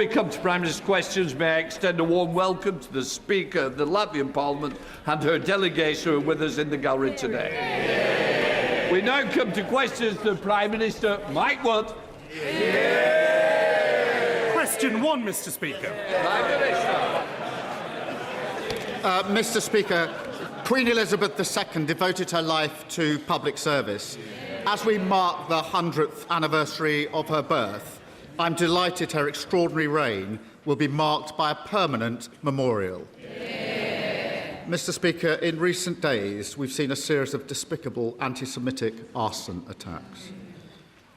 we come to Prime Minister's questions, may I extend a warm welcome to the Speaker of the Latvian Parliament and her delegation who are with us in the gallery today. We now come to questions to the Prime Minister. Mike Wood. Question 1, Mr. Speaker. Prime Minister. Mr. Speaker, Queen Elizabeth II devoted her life to public service. As we mark the 100th anniversary of her birth, I'm delighted her extraordinary reign will be marked by a permanent memorial. Mr. Speaker, in recent days, we've seen a series of despicable anti-Semitic arson attacks.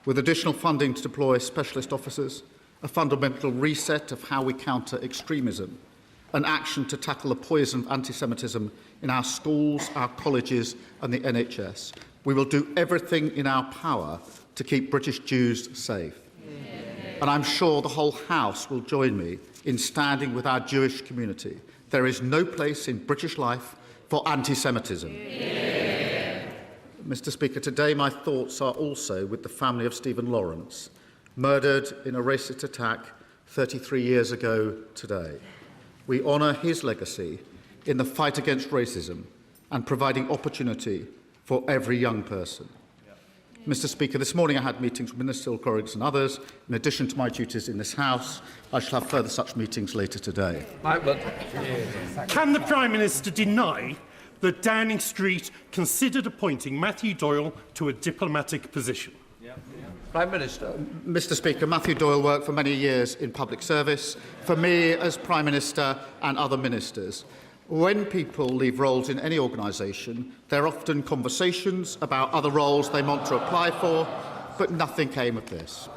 With additional funding to deploy specialist officers, a fundamental reset of how we counter extremism, an action to tackle the poison of anti-Semitism in our schools, our colleges and the NHS, we will do everything in our power to keep British Jews safe. And I'm sure the whole House will join me in standing with our Jewish community. There is no place in British life for anti-Semitism. Mr. Speaker, today my thoughts are also with the family of Stephen Lawrence, murdered in a racist attack 33 years ago today. We honour his legacy in the fight against racism and providing opportunity for every young person. Mr. Speaker, this morning I had meetings with ministerial colleagues and others. In addition to my duties in this House, I shall have further such meetings later today. Can the Prime Minister deny that Downing Street considered appointing Matthew Doyle to a diplomatic position? Prime Minister. Mr. Speaker, Matthew Doyle worked for many years in public service, for me as Prime Minister and other ministers. When people leave roles in any organisation, there are often conversations about other roles they want to apply for, but nothing came of this.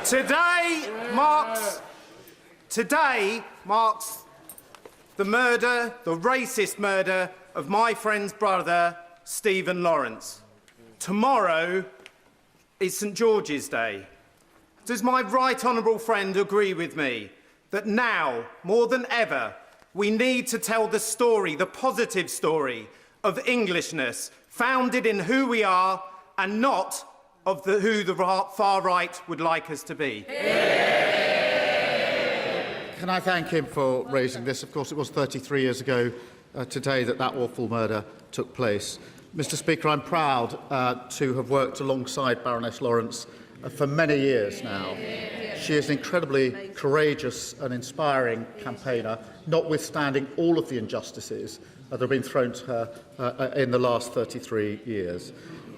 Today marks the murder, the racist murder of my friend's brother, Stephen Lawrence. Tomorrow is St George's Day. Does my right honourable friend agree with me that now, more than ever, we need to tell the story, the positive story, of Englishness, founded in who we are and not of who the far right would like us to be? Can I thank him for raising this? Of course, it was 33 years ago today that awful murder took place. Mr. Speaker, I'm proud to have worked alongside Baroness Lawrence for many years now. She is an incredibly courageous and inspiring campaigner, notwithstanding all of the injustices that have been thrown to her in the last 33 years.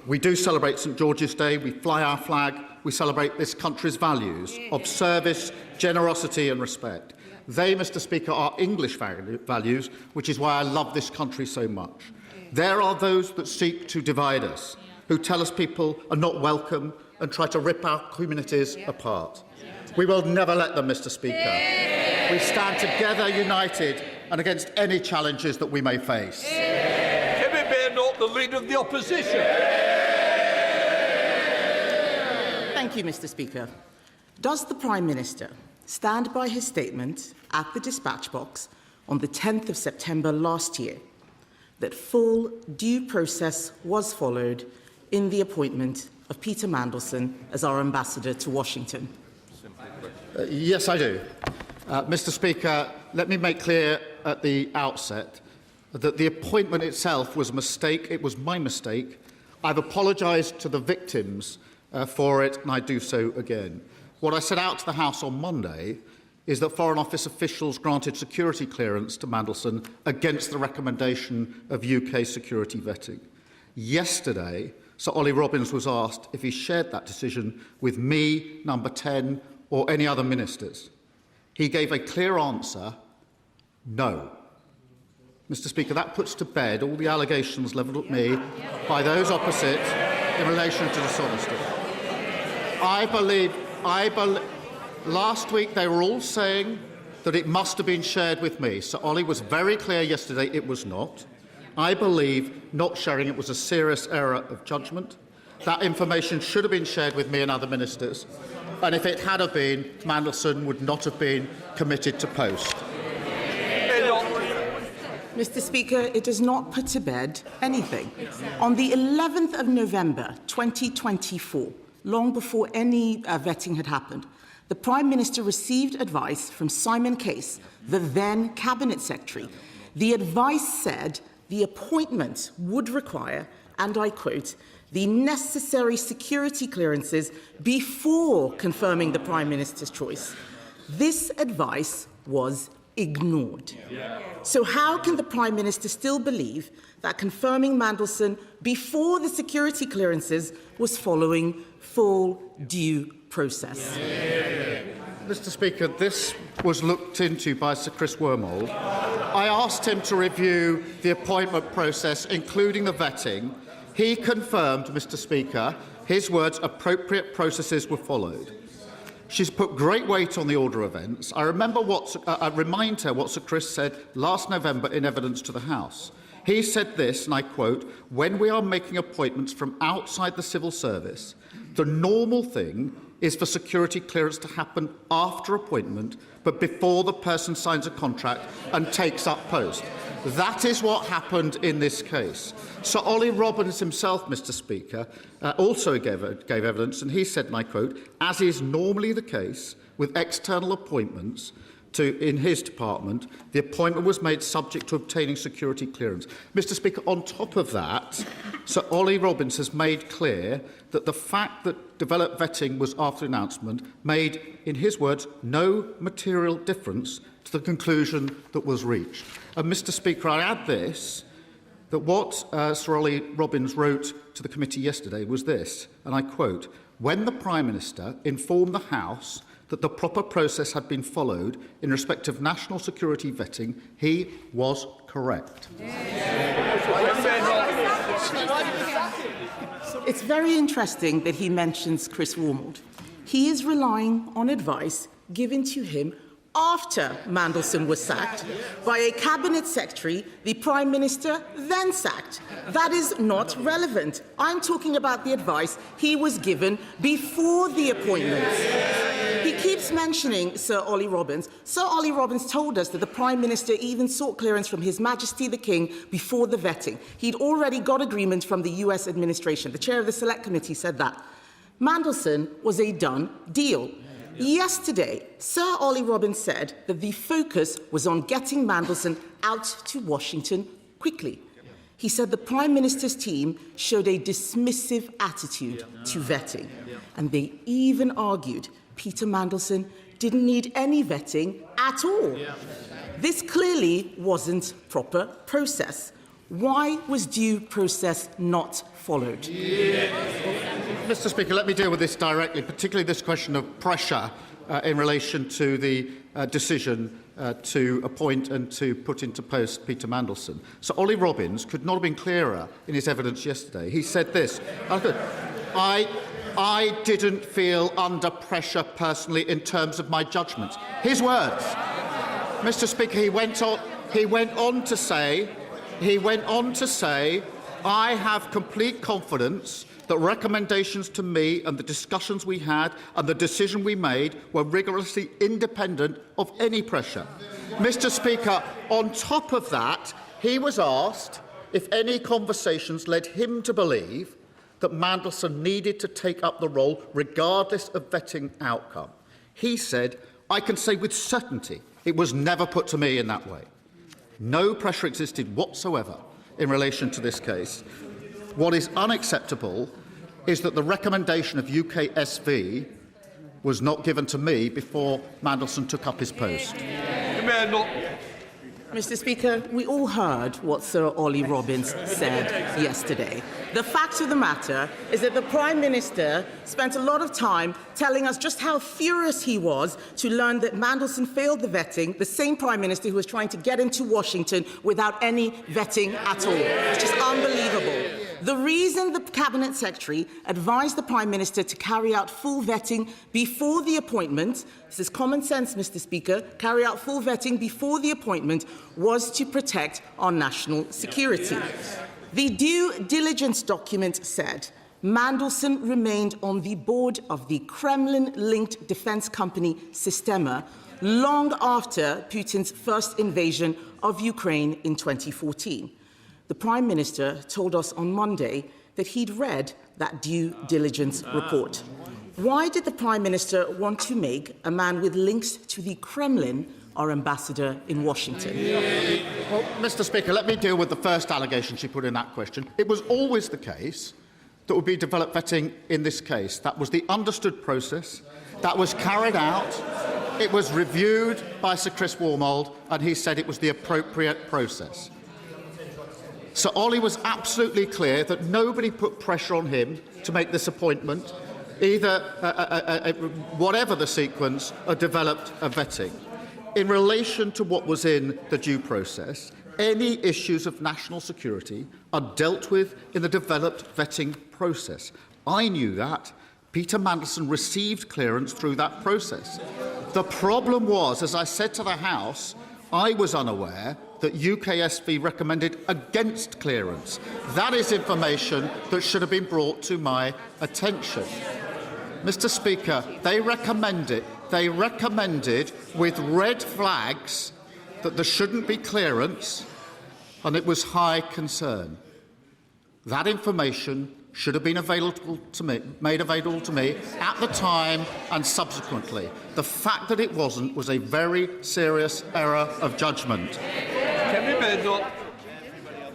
We do celebrate St George's Day, we fly our flag, we celebrate this country's values of service, generosity and respect. They, Mr. Speaker, are English values, which is why I love this country so much. There are those that seek to divide us, who tell us people are not welcome and try to rip our communities apart. We will never let them, Mr. Speaker. We stand together, united, and against any challenges that we may face. Timmy Bearnott, the Leader of the Opposition. Thank you, Mr. Speaker. Does the Prime Minister stand by his statement at the dispatch box on the 10th of September last year that full due process was followed in the appointment of Peter Mandelson as our ambassador to Washington? Yes, I do. Mr. Speaker, let me make clear at the outset that the appointment itself was a mistake. It was my mistake. I've apologised to the victims for it, and I do so again. What I set out to the House on Monday is that Foreign Office officials granted security clearance to Mandelson against the recommendation of UK security vetting. Yesterday, Sir Ollie Robbins was asked if he shared that decision with me, Number 10, or any other ministers. He gave a clear answer, no. Mr. Speaker, that puts to bed all the allegations levelled at me by those opposite in relation to dishonesty. Last week they were all saying that it must have been shared with me. Sir Ollie was very clear yesterday it was not. I believe not sharing it was a serious error of judgment. That information should have been shared with me and other ministers. And if it had have been, Mandelson would not have been committed to post. Mr. Speaker, it does not put to bed anything. On the 11th of November 2024, long before any vetting had happened, the Prime Minister received advice from Simon Case, the then Cabinet Secretary. The advice said the appointment would require, and I quote, the necessary security clearances before confirming the Prime Minister's choice. This advice was ignored. So how can the Prime Minister still believe that confirming Mandelson before the security clearances was following full due process? Mr. Speaker, this was looked into by Sir Chris Wormold. I asked him to review the appointment process, including the vetting. He confirmed, Mr. Speaker, his words, appropriate processes were followed. She's put great weight on the order of events. I remind her what Sir Chris said last November in evidence to the House. He said this, and I quote, when we are making appointments from outside the civil service, the normal thing is for security clearance to happen after appointment, but before the person signs a contract and takes up post. That is what happened in this case. Sir Ollie Robbins himself, Mr. Speaker, also gave evidence, and he said, and I quote, as is normally the case with external appointments in his department, the appointment was made subject to obtaining security clearance. Mr. Speaker, on top of that, Sir Ollie Robbins has made clear that the fact that developed vetting was after the announcement made, in his words, no material difference to the conclusion that was reached. And Mr. Speaker, I add this, that what Sir Ollie Robbins wrote to the committee yesterday was this, and I quote, when the Prime Minister informed the House that the proper process had been followed in respect of national security vetting, he was correct. It's very interesting that he mentions Chris Wormold. He is relying on advice given to him after Mandelson was sacked by a Cabinet Secretary the Prime Minister then sacked. That is not relevant. I'm talking about the advice he was given before the appointment. He keeps mentioning Sir Ollie Robbins. Sir Ollie Robbins told us that the Prime Minister even sought clearance from His Majesty the King before the vetting. He'd already got agreement from the US administration. The chair of the Select Committee said that. Mandelson was a done deal. Yesterday, Sir Ollie Robbins said that the focus was on getting Mandelson out to Washington quickly. He said the Prime Minister's team showed a dismissive attitude to vetting. And they even argued Peter Mandelson didn't need any vetting at all. This clearly wasn't proper process. Why was due process not followed? Mr. Speaker, let me deal with this directly, particularly this question of pressure in relation to the decision to appoint and to put into post Peter Mandelson. So Ollie Robbins could not have been clearer in his evidence yesterday. He said this, I didn't feel under pressure personally in terms of my judgment. His words. Mr. Speaker, he went on to say, I have complete confidence that recommendations to me and the discussions we had and the decision we made were rigorously independent of any pressure. Mr. Speaker, on top of that, he was asked if any conversations led him to believe that Mandelson needed to take up the role regardless of vetting outcome. He said, I can say with certainty it was never put to me in that way. No pressure existed whatsoever in relation to this case. What is unacceptable is that the recommendation of UKSV was not given to me before Mandelson took up his post. Mr. Speaker, we all heard what Sir Ollie Robbins said yesterday. The fact of the matter is that the Prime Minister spent a lot of time telling us just how furious he was to learn that Mandelson failed the vetting, the same Prime Minister who was trying to get into Washington without any vetting at all. It's just unbelievable. The reason the Cabinet Secretary advised the Prime Minister to carry out full vetting before the appointment, this is common sense, Mr. Speaker, carry out full vetting before the appointment, was to protect our national security. The due diligence document said Mandelson remained on the board of the Kremlin-linked defense company Sistema long after Putin's first invasion of Ukraine in 2014. The Prime Minister told us on Monday that he'd read that due diligence report. Why did the Prime Minister want to make a man with links to the Kremlin our ambassador in Washington? Well, Mr. Speaker, let me deal with the first allegation she put in that question. It was always the case that would be developed vetting in this case. That was the understood process. That was carried out. It was reviewed by Sir Chris Wormold, and he said it was the appropriate process. Sir Ollie was absolutely clear that nobody put pressure on him to make this appointment, either, whatever the sequence, or developed a vetting. In relation to what was in the due process, any issues of national security are dealt with in the developed vetting process. I knew that. Peter Mandelson received clearance through that process. The problem was, as I said to the House, I was unaware that UKSV recommended against clearance. That is information that should have been brought to my attention. Mr. Speaker, they recommended with red flags that there shouldn't be clearance, and it was high concern. That information should have been made available to me at the time and subsequently. The fact that it wasn't was a very serious error of judgment.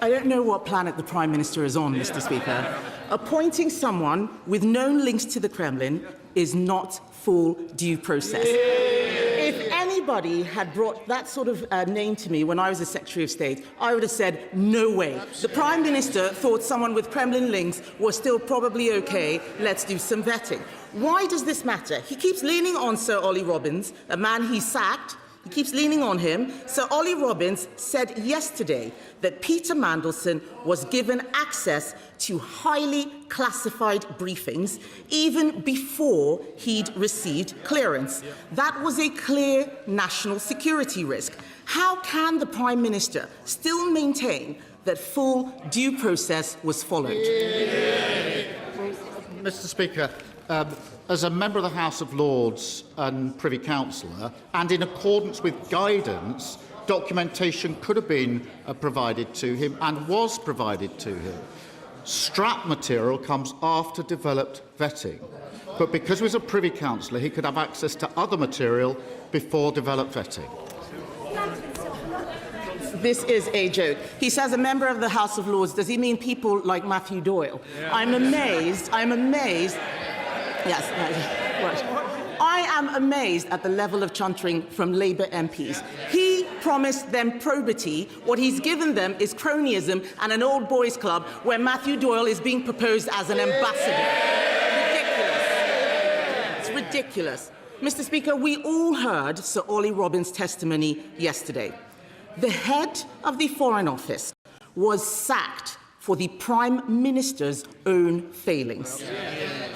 I don't know what planet the Prime Minister is on, Mr. Speaker. Appointing someone with known links to the Kremlin is not full due process. If anybody had brought that sort of name to me when I was a Secretary of State, I would have said, no way. The Prime Minister thought someone with Kremlin links was still probably OK. Let's do some vetting. Why does this matter? He keeps leaning on Sir Ollie Robbins, a man he sacked. He keeps leaning on him. Sir Ollie Robbins said yesterday that Peter Mandelson was given access to highly classified briefings even before he'd received clearance. That was a clear national security risk. How can the Prime Minister still maintain that full due process was followed? Mr. Speaker, as a member of the House of Lords and Privy Councillor, and in accordance with guidance, documentation could have been provided to him and was provided to him. Strap material comes after developed vetting, but because he was a Privy Councillor, he could have access to other material before developed vetting. This is a joke. He says a member of the House of Lords. Does he mean people like Matthew Doyle? Yeah. I'm amazed. Yes, right. I am amazed at the level of chuntering from Labour MPs. He promised them probity. What he's given them is cronyism and an old boys' club where Matthew Doyle is being proposed as an ambassador. Ridiculous. It's ridiculous. Mr. Speaker, we all heard Sir Ollie Robbins' testimony yesterday. The head of the Foreign Office was sacked for the Prime Minister's own failings.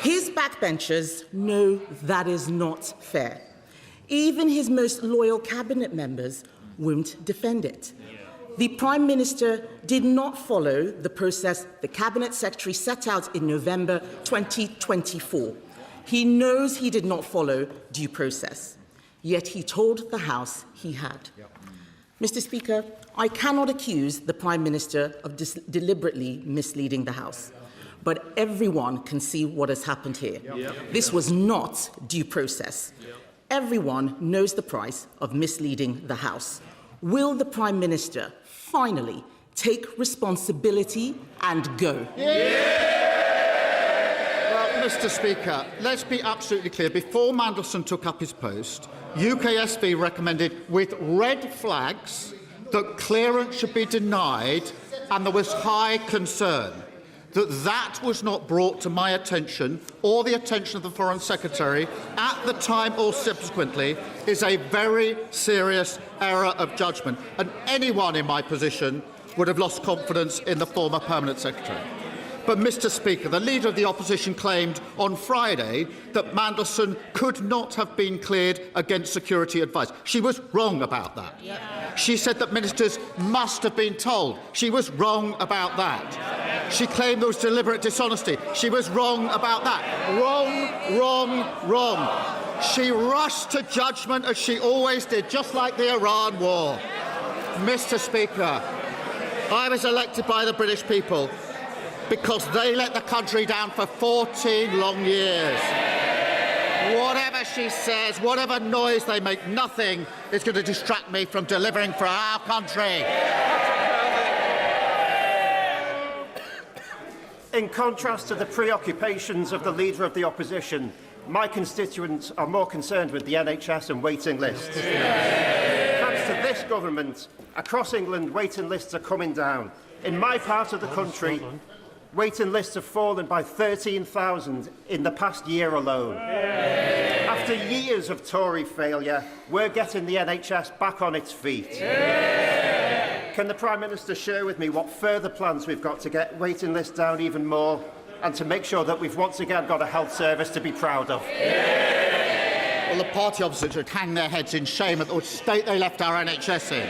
His backbenchers know that is not fair. Even his most loyal cabinet members won't defend it. The Prime Minister did not follow the process the Cabinet Secretary set out in November 2024. He knows he did not follow due process, yet he told the House he had. Mr. Speaker, I cannot accuse the Prime Minister of deliberately misleading the House, but everyone can see what has happened here. This was not due process. Everyone knows the price of misleading the House. Will the Prime Minister finally take responsibility and go? Well, Mr. Speaker, let's be absolutely clear. Before Mandelson took up his post, UKSV recommended with red flags that clearance should be denied, and there was high concern that was not brought to my attention or the attention of the Foreign Secretary at the time or subsequently is a very serious error of judgment, and anyone in my position would have lost confidence in the former Permanent Secretary. But, Mr. Speaker, the Leader of the Opposition claimed on Friday that Mandelson could not have been cleared against security advice. She was wrong about that. She said that ministers must have been told. She was wrong about that. She claimed there was deliberate dishonesty. She was wrong about that. Wrong. She rushed to judgment as she always did, just like the Iran war. Mr. Speaker, I was elected by the British people because they let the country down for 14 long years. Whatever she says, whatever noise they make, nothing is going to distract me from delivering for our country. In contrast to the preoccupations of the Leader of the Opposition, my constituents are more concerned with the NHS and waiting lists. Thanks to this government, across England, waiting lists are coming down. In my part of the country, waiting lists have fallen by 13,000 in the past year alone. After years of Tory failure, we're getting the NHS back on its feet. Can the Prime Minister share with me what further plans we've got to get waiting lists down even more and to make sure that we've once again got a health service to be proud of? Well, the party opposite should hang their heads in shame at the state they left our NHS in.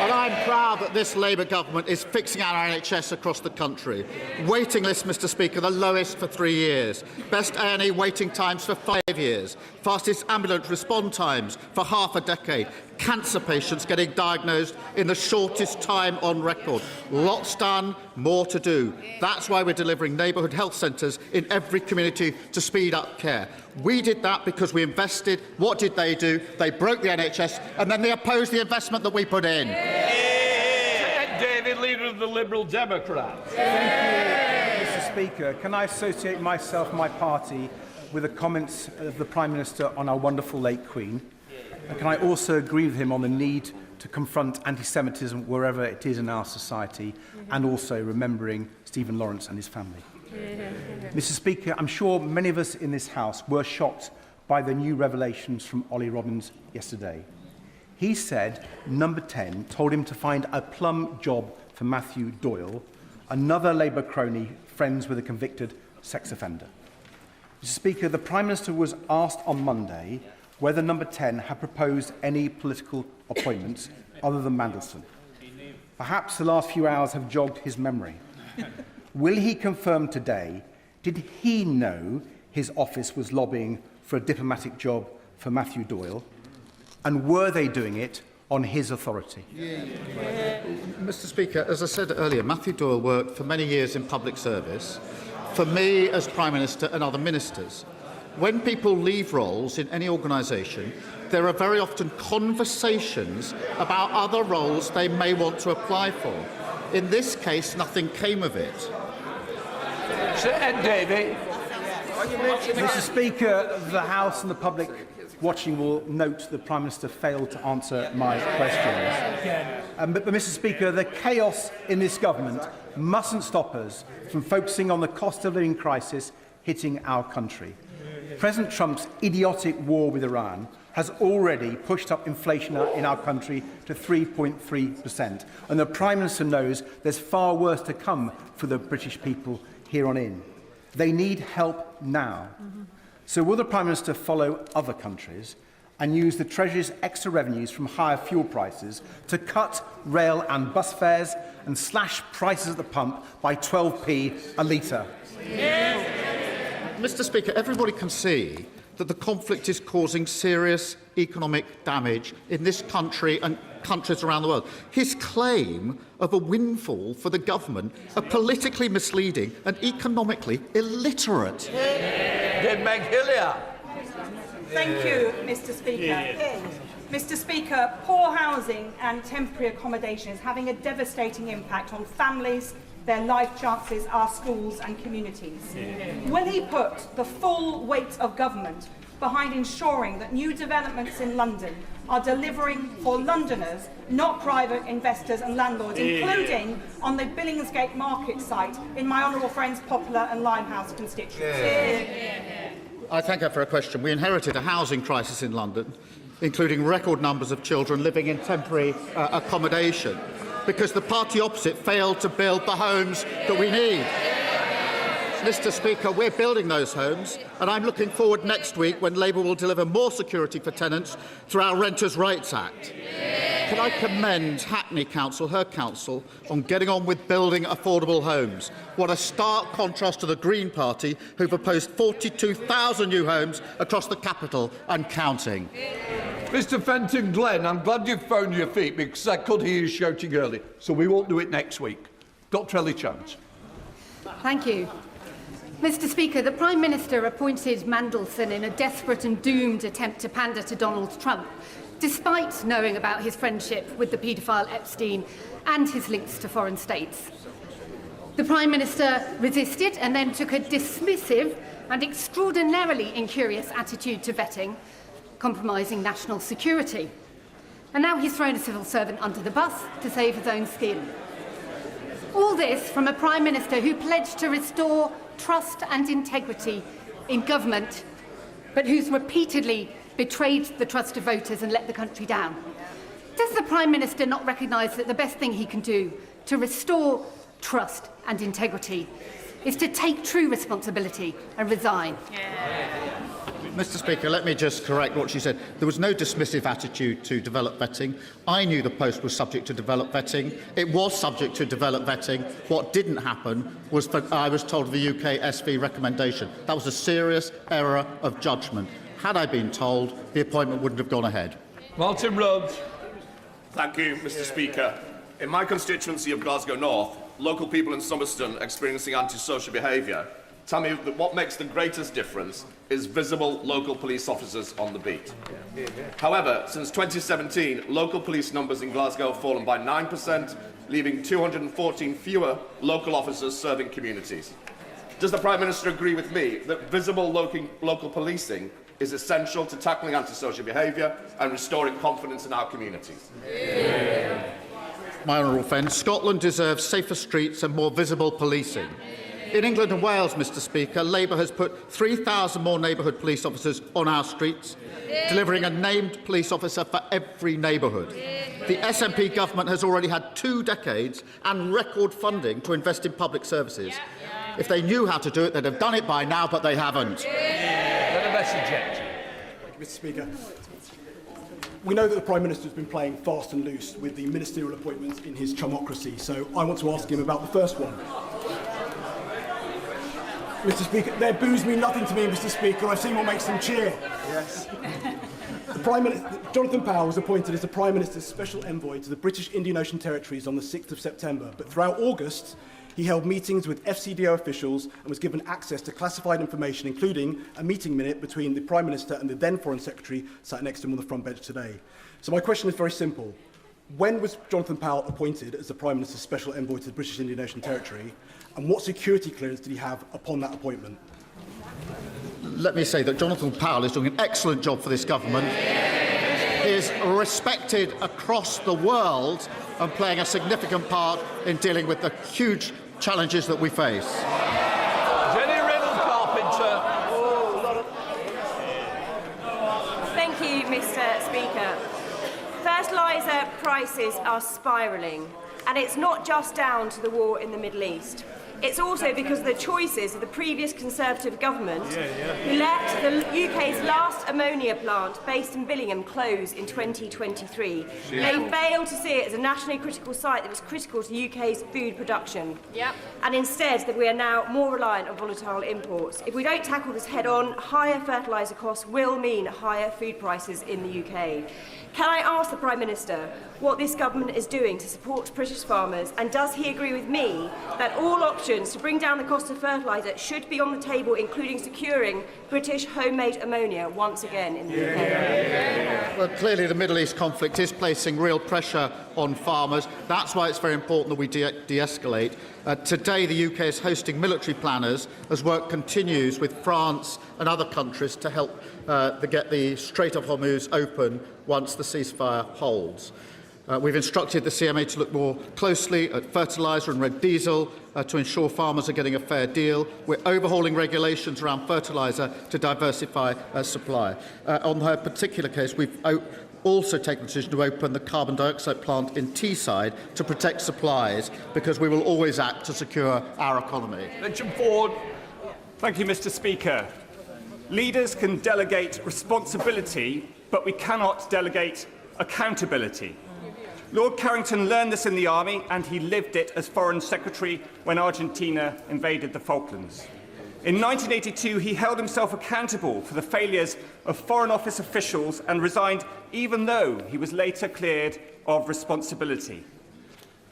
And I'm proud that this Labour government is fixing our NHS across the country. Waiting lists, Mr Speaker, the lowest for 3 years. Best A&E waiting times for 5 years. Fastest ambulance response times for half a decade. Cancer patients getting diagnosed in the shortest time on record. Lots done, more to do. That's why we're delivering neighbourhood health centres in every community to speed up care. We did that because we invested. What did they do? They broke the NHS and then they opposed the investment that we put in. David, Leader of the Liberal Democrats. Thank you, Mr Speaker. Can I associate myself and my party with the comments of the Prime Minister on our wonderful late Queen? And can I also agree with him on the need to confront anti-Semitism wherever it is in our society, and also remembering Stephen Lawrence and his family? Mr Speaker, I'm sure many of us in this House were shocked by the new revelations from Ollie Robbins yesterday. He said Number 10 told him to find a plum job for Matthew Doyle, another Labour crony friends with a convicted sex offender. Mr Speaker, the Prime Minister was asked on Monday whether Number 10 had proposed any political appointments other than Mandelson. Perhaps the last few hours have jogged his memory. Will he confirm today, did he know his office was lobbying for a diplomatic job for Matthew Doyle? And were they doing it on his authority? Mr Speaker, as I said earlier, Matthew Doyle worked for many years in public service, for me as Prime Minister and other ministers. When people leave roles in any organisation, there are very often conversations about other roles they may want to apply for. In this case, nothing came of it. David. Mr Speaker, the House and the public watching will note the Prime Minister failed to answer my questions. But Mr Speaker, the chaos in this government mustn't stop us from focusing on the cost of living crisis hitting our country. President Trump's idiotic war with Iran has already pushed up inflation in our country to 3.3%. And the Prime Minister knows there's far worse to come for the British people here on in. They need help now. So will the Prime Minister follow other countries and use the Treasury's extra revenues from higher fuel prices to cut rail and bus fares and slash prices at the pump by 12p a litre? Mr Speaker, everybody can see that the conflict is causing serious economic damage in this country and countries around the world. His claim of a windfall for the government are politically misleading and economically illiterate. Thank you, Mr Speaker. Mr Speaker, poor housing and temporary accommodation is having a devastating impact on families, their life chances, our schools and communities. Will he put the full weight of government behind ensuring that new developments in London are delivering for Londoners, not private investors and landlords, including on the Billingsgate Market site in my honourable friends Poplar and Limehouse constituencies? I thank her for a question. We inherited a housing crisis in London, including record numbers of children living in temporary accommodation, because the party opposite failed to build the homes that we need. Mr Speaker, we're building those homes, and I'm looking forward next week when Labour will deliver more security for tenants through our Renters' Rights Act. Can I commend Hackney Council, her council, on getting on with building affordable homes? What a stark contrast to the Green Party, who've opposed 42,000 new homes across the capital and counting. Mr Fenton Glenn, I'm glad you've found your feet because I could hear you shouting earlier, so we won't do it next week. Dr Ellie Chance. Thank you. Mr. Speaker, the Prime Minister appointed Mandelson in a desperate and doomed attempt to pander to Donald Trump, despite knowing about his friendship with the paedophile Epstein and his links to foreign states. The Prime Minister resisted and then took a dismissive and extraordinarily incurious attitude to vetting, compromising national security. And now he's thrown a civil servant under the bus to save his own skin. All this from a Prime Minister who pledged to restore trust and integrity in government, but who's repeatedly betrayed the trust of voters and let the country down. Does the Prime Minister not recognise that the best thing he can do to restore trust and integrity is to take true responsibility and resign? Mr. Speaker, let me just correct what she said. There was no dismissive attitude to develop vetting. I knew the post was subject to develop vetting. It was subject to develop vetting. What didn't happen was that I was told of the UK SV recommendation. That was a serious error of judgment. Had I been told, the appointment wouldn't have gone ahead. Martin Rhodes. Thank you, Mr. Speaker. In my constituency of Glasgow North, local people in Somerston experiencing antisocial behaviour tell me that what makes the greatest difference is visible local police officers on the beat. However, since 2017, local police numbers in Glasgow have fallen by 9%, leaving 214 fewer local officers serving communities. Does the Prime Minister agree with me that visible local policing is essential to tackling antisocial behaviour and restoring confidence in our communities? My honourable friend, Scotland deserves safer streets and more visible policing. In England and Wales, Mr. Speaker, Labour has put 3,000 more neighbourhood police officers on our streets, delivering a named police officer for every neighbourhood. The SNP government has already had 2 decades and record funding to invest in public services. If they knew how to do it, they'd have done it by now, but they haven't. Mr. Speaker, we know that the Prime Minister has been playing fast and loose with the ministerial appointments in his chumocracy, so I want to ask him about the first one. Mr. Speaker, their boos mean nothing to me, Mr. Speaker. I've seen what makes them cheer. Yes. Jonathan Powell was appointed as the Prime Minister's Special Envoy to the British Indian Ocean Territories on the 6th of September, but throughout August, he held meetings with FCDO officials and was given access to classified information, including a meeting minute between the Prime Minister and the then Foreign Secretary sat next to him on the front bench today. So my question is very simple. When was Jonathan Powell appointed as the Prime Minister's Special Envoy to the British Indian Ocean Territory, and what security clearance did he have upon that appointment? Let me say that Jonathan Powell is doing an excellent job for this government. He is respected across the world and playing a significant part in dealing with the huge challenges that we face. Jenny Riddle-Carpenter. Thank you, Mr. Speaker. Fertiliser prices are spiralling, and it's not just down to the war in the Middle East. It's also because of the choices of the previous Conservative government who let the UK's last ammonia plant based in Billingham close in 2023. They failed to see it as a nationally critical site that was critical to UK's food production. And instead that we are now more reliant on volatile imports. If we don't tackle this head on, higher fertiliser costs will mean higher food prices in the UK. Can I ask the Prime Minister what this government is doing to support British farmers, and does he agree with me that all options to bring down the cost of fertiliser should be on the table, including securing British homemade ammonia once again in the UK? Well, clearly the Middle East conflict is placing real pressure on farmers. That's why it's very important that we de-escalate. Today the UK is hosting military planners as work continues with France and other countries to help get the Strait of Hormuz open once the ceasefire holds. We've instructed the CMA to look more closely at fertiliser and red diesel to ensure farmers are getting a fair deal. We're overhauling regulations around fertiliser to diversify supply. On her particular case, we've also taken the decision to open the carbon dioxide plant in Teesside to protect supplies, because we will always act to secure our economy. Richard Ford. Thank you, Mr. Speaker. Leaders can delegate responsibility, but we cannot delegate accountability. Lord Carrington learned this in the army, and he lived it as Foreign Secretary when Argentina invaded the Falklands. In 1982, he held himself accountable for the failures of Foreign Office officials and resigned even though he was later cleared of responsibility.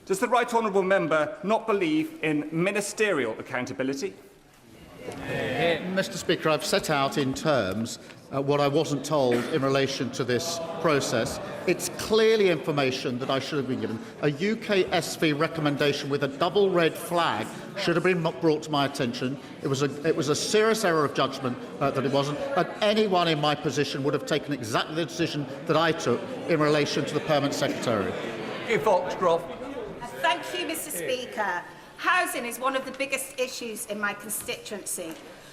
Does the right honourable member not believe in ministerial accountability? Mr. Speaker, I've set out in terms what I wasn't told in relation to this process. It's clearly information that I should have been given. A UK SV recommendation with a double red flag should have been brought to my attention. It was a serious error of judgment that it wasn't. And anyone in my position would have taken exactly the decision that I took in relation to the Permanent Secretary. Foxcroft. Thank you, Mr. Speaker. Housing is one of the biggest issues in my constituency.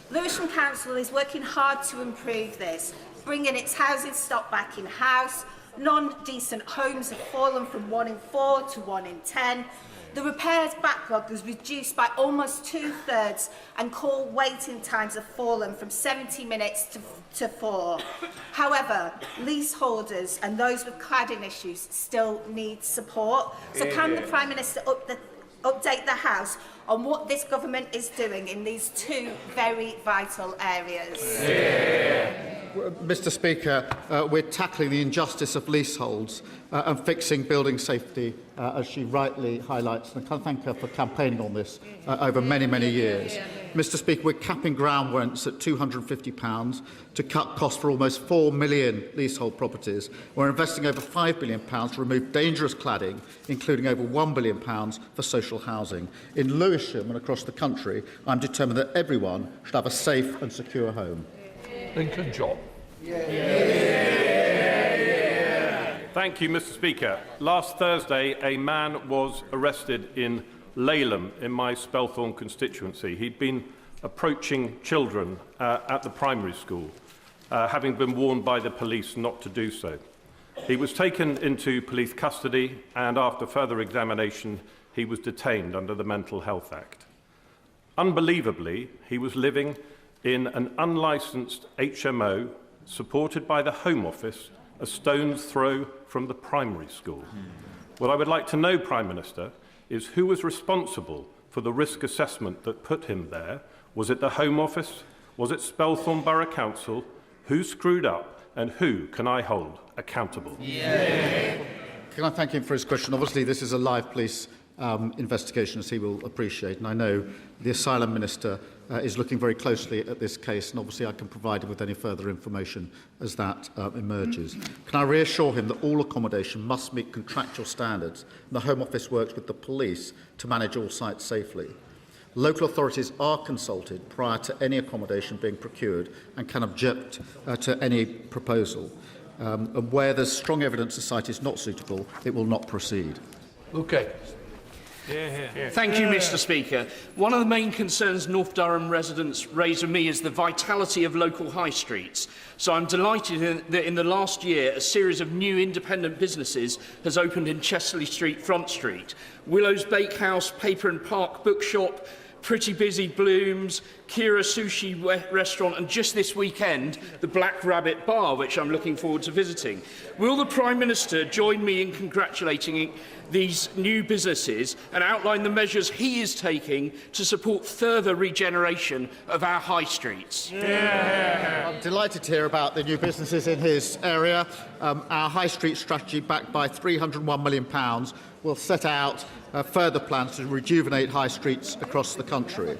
Lewisham Council is working hard to improve this, bringing its housing stock back in-house. Non-decent homes have fallen from 1 in 4 to 1 in 10. The repairs backlog was reduced by almost 2/3 and call waiting times have fallen from 70 minutes to 4. However, leaseholders and those with cladding issues still need support. So can the Prime Minister update the House on what this government is doing in these two very vital areas? Mr. Speaker, we're tackling the injustice of leaseholds and fixing building safety, as she rightly highlights. And I can thank her for campaigning on this over many, many years. Mr. Speaker, we're capping ground rents at £250 to cut costs for almost 4 million leasehold properties. We're investing over £5 billion to remove dangerous cladding, including over £1 billion for social housing. In Lewisham and across the country, I'm determined that everyone should have a safe and secure home. Lincoln John. Thank you, Mr. Speaker. Last Thursday, a man was arrested in Laleham in my Spelthorne constituency. He'd been approaching children at the primary school, having been warned by the police not to do so. He was taken into police custody and after further examination, he was detained under the Mental Health Act. Unbelievably, he was living in an unlicensed HMO supported by the Home Office, a stone's throw from the primary school. What I would like to know, Prime Minister, is who was responsible for the risk assessment that put him there. Was it the Home Office? Was it Spelthorne Borough Council? Who screwed up and who can I hold accountable? Can I thank him for his question? Obviously, this is a live police investigation, as he will appreciate, and I know the Asylum Minister is looking very closely at this case, and obviously I can provide him with any further information as that emerges. Can I reassure him that all accommodation must meet contractual standards, and the Home Office works with the police to manage all sites safely. Local authorities are consulted prior to any accommodation being procured and can object to any proposal. And where there's strong evidence the site is not suitable, it will not proceed. Okay. Thank you, Mr. Speaker. One of the main concerns North Durham residents raise with me is the vitality of local high streets. So I'm delighted that in the last year, a series of new independent businesses has opened in Chesterley Street, Front Street. Willow's Bakehouse, Paper and Park Bookshop, Pretty Busy Blooms, Kira Sushi Restaurant, and just this weekend, the Black Rabbit Bar, which I'm looking forward to visiting. Will the Prime Minister join me in congratulating these new businesses and outline the measures he is taking to support further regeneration of our high streets? I'm delighted to hear about the new businesses in his area. Our high street strategy, backed by £301 million, will set out further plans to rejuvenate high streets across the country.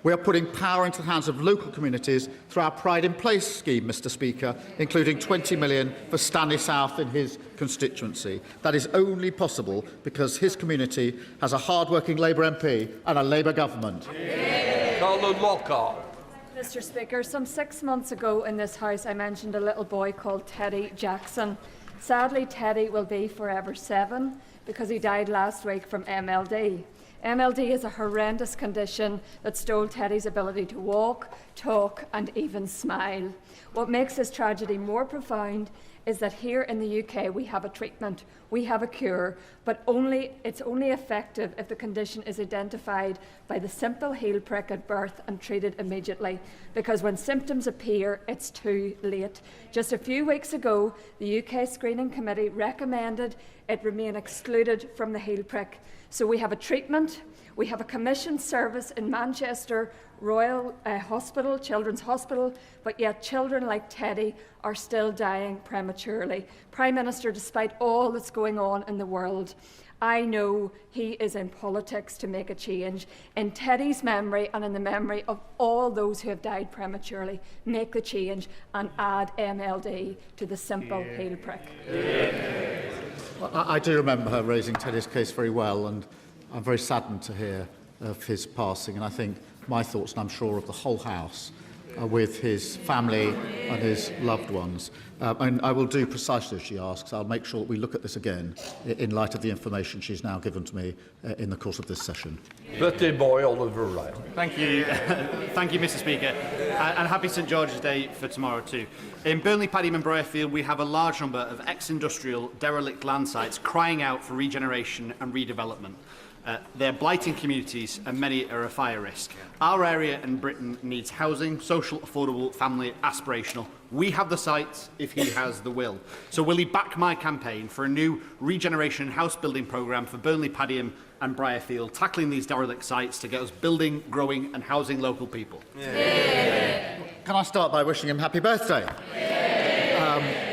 We are putting power into the hands of local communities through our Pride in Place scheme, Mr. Speaker, including £20 million for Stanley South in his constituency. That is only possible because his community has a hard-working Labour MP and a Labour government. Colin Lockhart. Mr. Speaker, some 6 months ago in this House I mentioned a little boy called Teddy Jackson. Sadly, Teddy will be forever 7 because he died last week from MLD. MLD is a horrendous condition that stole Teddy's ability to walk, talk and even smile. What makes this tragedy more profound is that here in the UK we have a treatment, we have a cure, but it's only effective if the condition is identified by the simple heel prick at birth and treated immediately, because when symptoms appear, it's too late. Just a few weeks ago, the UK Screening Committee recommended it remain excluded from the heel prick. So we have a treatment, we have a commissioned service in Manchester Royal Hospital, Children's Hospital, but yet children like Teddy are still dying prematurely. Prime Minister, despite all that's going on in the world, I know he is in politics to make a change. In Teddy's memory and in the memory of all those who have died prematurely, make the change and add MLD to the simple heel prick. Well, I do remember her raising Teddy's case very well, and I'm very saddened to hear of his passing. And I think my thoughts, and I'm sure of the whole House, are with his family and his loved ones. And I will do precisely as she asks. I'll make sure that we look at this again in light of the information she's now given to me in the course of this session. Birthday boy Oliver Wright. Thank you. Thank you, Mr. Speaker. And happy St George's Day for tomorrow too. In Burnley, Padiham and Briarfield, we have a large number of ex-industrial derelict land sites crying out for regeneration and redevelopment. They're blighting communities and many are a fire risk. Our area in Britain needs housing, social, affordable, family, aspirational. We have the sites if he has the will. So will he back my campaign for a new regeneration and house building programme for Burnley, Padiham and Briarfield, tackling these derelict sites to get us building, growing and housing local people? Yeah. Can I start by wishing him happy birthday?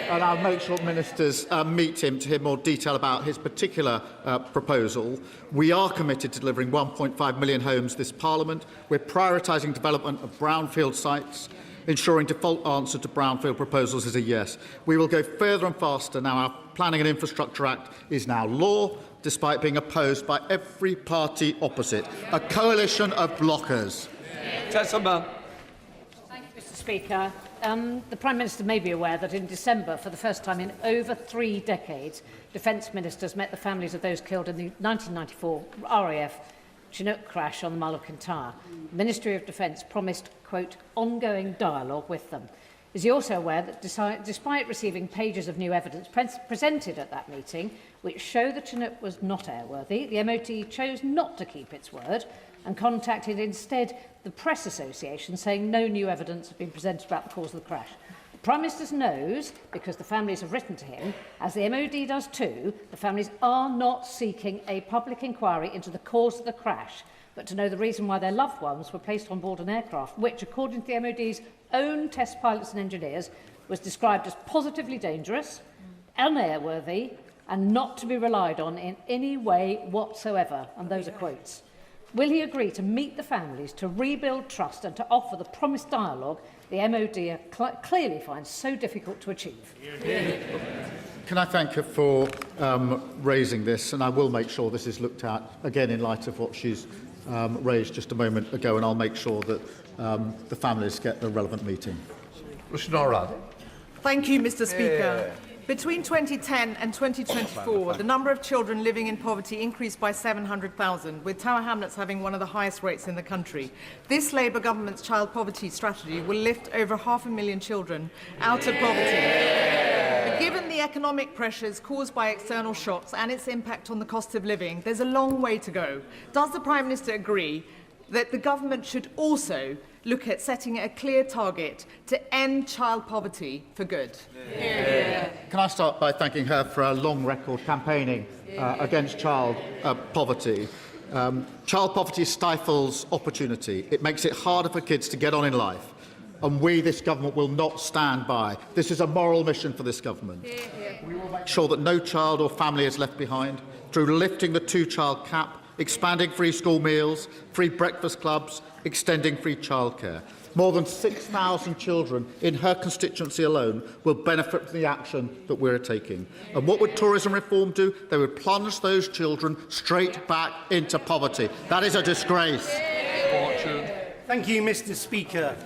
And I'll make sure ministers meet him to hear more detail about his particular proposal. We are committed to delivering 1.5 million homes this Parliament. We're prioritising development of brownfield sites. Ensuring default answer to brownfield proposals is a yes. We will go further and faster now. Our Planning and Infrastructure Act is now law, despite being opposed by every party opposite. A coalition of blockers. Testament. Thank you, Mr. Speaker. The Prime Minister may be aware that in December, for the first time in over 3 decades, Defence Ministers met the families of those killed in the 1994 RAF Chinook crash on the Mull of Kintyre. The Ministry of Defence promised, quote, ongoing dialogue with them. Is he also aware that despite receiving pages of new evidence presented at that meeting, which show the Chinook was not airworthy, the MOD chose not to keep its word and contacted instead the Press Association, saying no new evidence had been presented about the cause of the crash. The Prime Minister knows, because the families have written to him, as the MOD does too, the families are not seeking a public inquiry into the cause of the crash, but to know the reason why their loved ones were placed on board an aircraft which, according to the MOD's own test pilots and engineers, was described as positively dangerous, unairworthy, and not to be relied on in any way whatsoever. And those are quotes. Will he agree to meet the families, to rebuild trust and to offer the promised dialogue the MOD clearly finds so difficult to achieve? Can I thank her for raising this, and I will make sure this is looked at again in light of what she's raised just a moment ago, and I'll make sure that the families get the relevant meeting. Thank you, Mr. Speaker. Between 2010 and 2024, the number of children living in poverty increased by 700,000, with Tower Hamlets having one of the highest rates in the country. This Labour government's child poverty strategy will lift over 500,000 children out of poverty. But given the economic pressures caused by external shocks and its impact on the cost of living, there's a long way to go. Does the Prime Minister agree that the government should also look at setting a clear target to end child poverty for good? Can I start by thanking her for a long record campaigning against child poverty? Child poverty stifles opportunity. It makes it harder for kids to get on in life. And we, this government, will not stand by. This is a moral mission for this government. We will make sure that no child or family is left behind through lifting the 2-child cap, expanding free school meals, free breakfast clubs, extending free childcare. More than 6,000 children in her constituency alone will benefit from the action that we're taking. And what would tourism reform do? They would plunge those children straight back into poverty. That is a disgrace. Thank you, Mr. Speaker.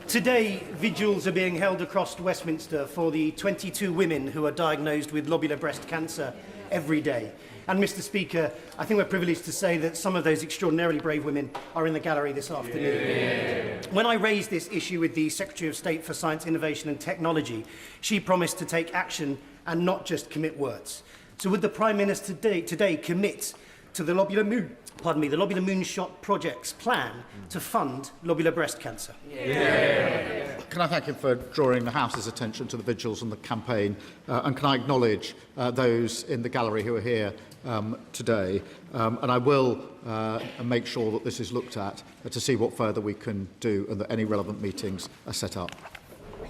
Today, vigils are being held across Westminster for the 22 women who are diagnosed with lobular breast cancer every day. And, Mr. Speaker, I think we're privileged to say that some of those extraordinarily brave women are in the gallery this afternoon. When I raised this issue with the Secretary of State for Science, Innovation and Technology, she promised to take action and not just commit words. So would the Prime Minister today commit to the Lobular Moonshot Project's plan to fund lobular breast cancer? Can I thank him for drawing the House's attention to the vigils and the campaign, and can I acknowledge those in the gallery who are here today, and I will make sure that this is looked at to see what further we can do and that any relevant meetings are set up.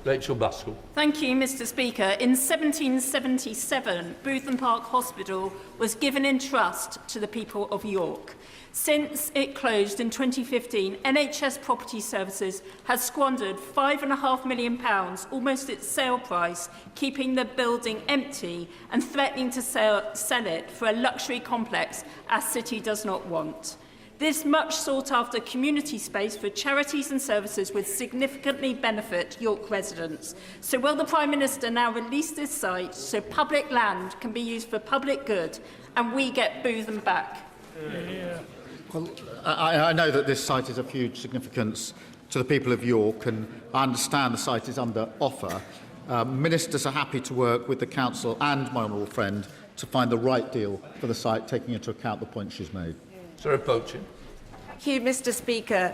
Rachel Baskell. Thank you, Mr. Speaker. In 1777, Bootham Park Hospital was given in trust to the people of York. Since it closed in 2015, NHS Property Services has squandered £5.5 million, almost its sale price, keeping the building empty and threatening to sell it for a luxury complex our city does not want. This much sought-after community space for charities and services would significantly benefit York residents. So will the Prime Minister now release this site so public land can be used for public good and we get Bootham back? Well, I know that this site is of huge significance to the people of York, and I understand the site is under offer. Ministers are happy to work with the Council and my honourable friend to find the right deal for the site, taking into account the points she's made. Sarah Poachin. Thank you, Mr. Speaker.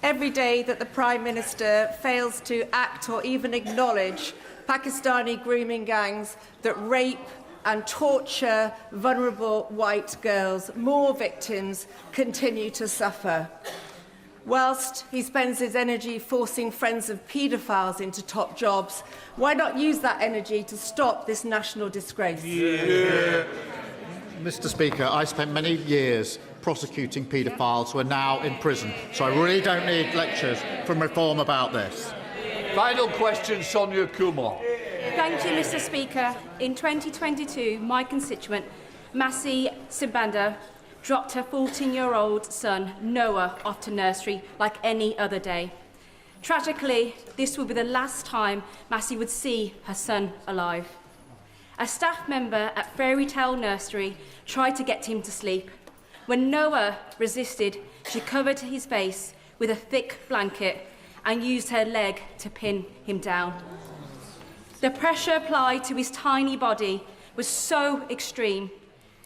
Every day that the Prime Minister fails to act or even acknowledge Pakistani grooming gangs that rape and torture vulnerable white girls, more victims continue to suffer. Whilst he spends his energy forcing friends of paedophiles into top jobs, why not use that energy to stop this national disgrace? Mr. Speaker, I spent many years prosecuting paedophiles who are now in prison, so I really don't need lectures from Reform about this. Final question, Sonia Kumar. Thank you, Mr. Speaker. In 2022, my constituent, Masi Simbanda, dropped her 14-year-old son, Noah, off to nursery like any other day. Tragically, this will be the last time Masi would see her son alive. A staff member at Fairy Tale Nursery tried to get him to sleep. When Noah resisted, she covered his face with a thick blanket and used her leg to pin him down. The pressure applied to his tiny body was so extreme,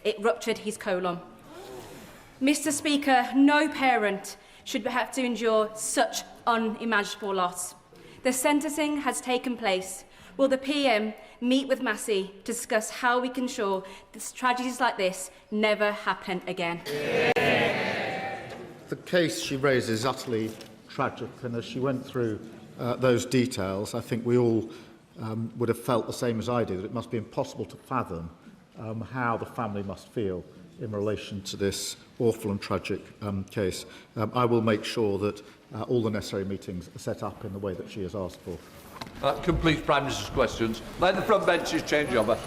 it ruptured his colon. Mr. Speaker, no parent should have to endure such unimaginable loss. The sentencing has taken place. Will the PM meet with Masi to discuss how we can ensure that tragedies like this never happen again? The case she raises is utterly tragic, and as she went through those details, I think we all would have felt the same as I do, that it must be impossible to fathom how the family must feel in relation to this awful and tragic case. I will make sure that all the necessary meetings are set up in the way that she has asked for. That completes Prime Minister's questions. Let the front benches change over.